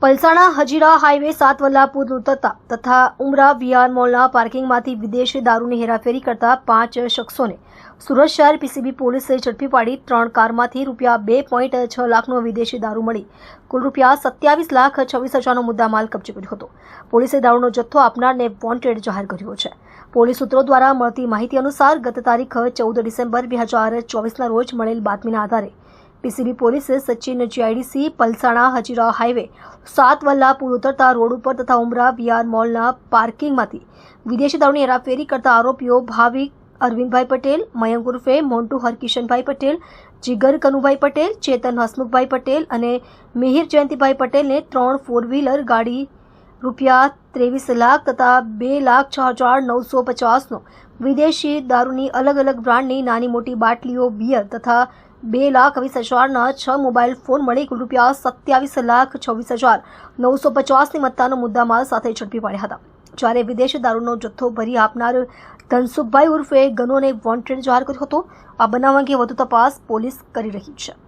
Palsana Hazira highway 7 વલ્લાપુર ઉતરતા તથા ઉમરા વિહાર મોલના પાર્કિંગમાંથી વિદેશી દારૂની હેરાફેરી કરતા 5 શખ્સોને સુરત શહેર પીસીબી પોલીસે ઝડપી પાડી 3 કારમાંથી ₹2.6 લાખનો વિદેશી દારૂ મળી કુલ ₹27,26,000નો મુદ્દામાલ કબજે કર્યો હતો। પોલીસે દારૂનો જથ્થો આપનારને વોન્ટેડ જાહેર કર્યો છે। પોલીસ સૂત્રો દ્વારા મળતી માહિતી અનુસાર ગત તારીખ 14 ડિસેમ્બર 2024ના રોજ મળેલ બાતમીના આધારે પીસીબી પોલીસે સચિન જીઆઈડીસી પલસાણા હજીરા હાઈવે 7 વલ્લાપુર ઉતરતા રોડ ઉપર તથા ઉમરા વિહાર મોલના પાર્કિંગમાંથી વિદેશી દારૂની હેરાફેરી કરતા આરોપીઓ ભાવિક અરવિંદભાઈ પટેલ, મયંક ઉર્ફે મોન્ટુ હરકિશનભાઈ પટેલ, જીગર કનુભાઈ પટેલ, ચેતન હસમુખભાઈ પટેલ અને મિહિર જયંતિભાઈ પટેલને 3 4 વ્હીલર ગાડી ₹23 લાખ તથા 2,06,950નો વિદેશી દારૂની અલગ અલગ બ્રાન્ડની નાની મોટી બાટલીઓ બિયર તથા 2,20,000ના 6 મોબાઈલ ફોન મળી કુલ ₹27,26,950ની મત્તાનો મુદ્દામાલ સાથે ઝડપી પાડ્યા હતા। જ્યારે વિદેશી દારૂનો જથ્થો ભરી આપનાર ધનસુખભાઈ ઉર્ફે ગનોને વોન્ટેડ જાહેર કર્યો હતો। આ બનાવ અંગે વધુ તપાસ પોલીસ કરી રહી છે।